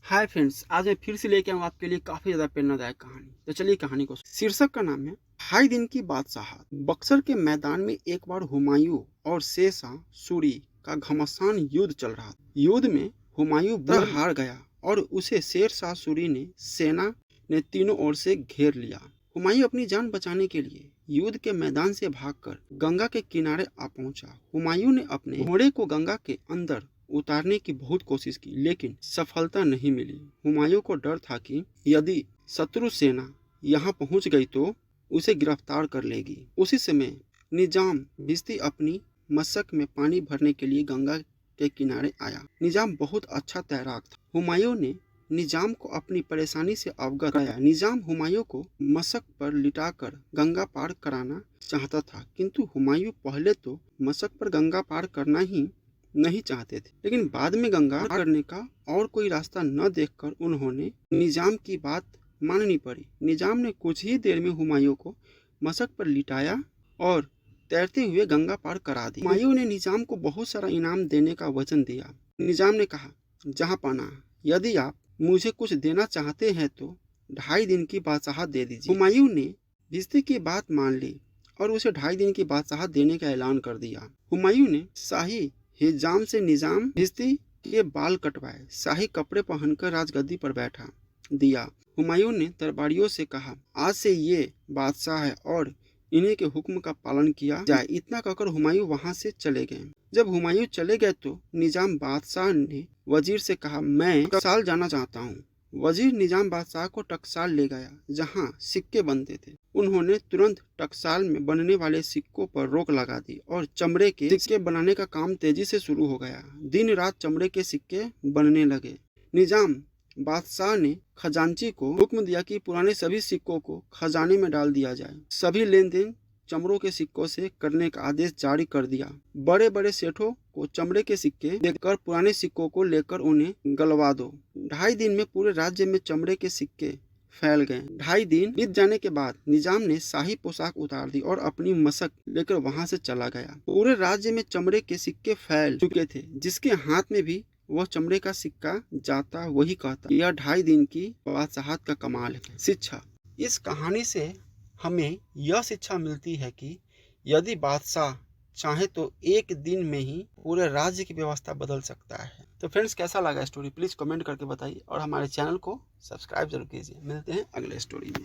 Hi friends, आज मैं फिर से लेके आऊँ आपके लिए काफ़ी ज़्यादा प्रेरणादायक कहानी। तो चलिए कहानी को शीर्षक का नाम है ढाई दिन की बादशाहत। बक्सर के मैदान में एक बार हुमायूं और शेरशाह सूरी का घमासान युद्ध चल रहा था। युद्ध में हुमायूं बुरा हार गया और उसे शेरशाह सूरी ने सेना ने तीनों ओर से घेर लिया। हुमायूं अपनी जान बचाने के लिए युद्ध के मैदान से भागकर गंगा के किनारे आ पहुंचा। हुमायूं ने अपने घोड़े को गंगा के अंदर उतारने की बहुत कोशिश की, लेकिन सफलता नहीं मिली। हुमायूं को डर था कि यदि शत्रु सेना यहाँ पहुँच गई तो उसे गिरफ्तार कर लेगी। उसी समय निजाम भिश्ती अपनी मशक में पानी भरने के लिए गंगा के किनारे आया। निजाम बहुत अच्छा तैराक था। हुमायूं ने निजाम को अपनी परेशानी से अवगत कराया। निजाम हुमायूं को मशक पर लिटाकर गंगा पार कराना चाहता था, किंतु हुमायूं पहले तो मशक पर गंगा पार करना ही नहीं चाहते थे, लेकिन बाद में गंगा पार करने का और कोई रास्ता न देखकर उन्होंने निजाम की बात माननी पड़ी। निजाम ने कुछ ही देर में हुमायूं को मशक पर लिटाया और तैरते हुए गंगा पार करा दी। हुमायूं ने निजाम को बहुत सारा इनाम देने का वचन दिया। निजाम ने कहा, जहांपनाह, यदि आप मुझे कुछ देना चाहते हैं तो 2.5 दिन की बादशाहत दे दीजिए। हुमायूं ने भिश्ती की बात मान ली और उसे 2.5 दिन की बादशाहत देने का ऐलान कर दिया। हुमायूं ने शाही हिजाम से निजाम भिश्ती के बाल कटवाए, शाही कपड़े पहनकर राजगद्दी पर बैठा दिया। हुमायूं ने दरबारियों से कहा, आज से ये बादशाह है और इन्हीं के हुक्म का पालन किया जाए। इतना कहकर हुमायूं वहां से चले गए। जब हुमायूं चले गए तो निजाम बादशाह ने वजीर से कहा, मैं टकसाल जाना चाहता हूँ। वजीर निजाम बादशाह को टकसाल ले गया, जहाँ सिक्के बनते थे। उन्होंने तुरंत टकसाल में बनने वाले सिक्कों पर रोक लगा दी और चमड़े के सिक्के बनाने का काम तेजी से शुरू हो गया। दिन रात चमड़े के सिक्के बनने लगे। निजाम बादशाह ने खजांची को हुक्म दिया कि पुराने सभी सिक्कों को खजाने में डाल दिया जाए। सभी लेन देन चमड़ों के सिक्कों से करने का आदेश जारी कर दिया। बड़े बड़े सेठों को चमड़े के सिक्के देकर पुराने सिक्कों को लेकर उन्हें गलवा दो। 2.5 दिन में पूरे राज्य में चमड़े के सिक्के फैल गए। 2.5 दिन बीत जाने के बाद निजाम ने शाही पोशाक उतार दी और अपनी मशक लेकर वहां से चला गया। पूरे राज्य में चमड़े के सिक्के फैल चुके थे। जिसके हाथ में भी वह चमड़े का सिक्का जाता वही कहता, यह 2.5 दिन की बादशाहत का कमाल है। शिक्षा, इस कहानी से हमें यह शिक्षा मिलती है कि यदि बादशाह चाहे तो एक दिन में ही पूरे राज्य की व्यवस्था बदल सकता है। तो फ्रेंड्स, कैसा लगा स्टोरी प्लीज़ कमेंट करके बताइए और हमारे चैनल को सब्सक्राइब जरूर कीजिए। मिलते हैं अगले स्टोरी में।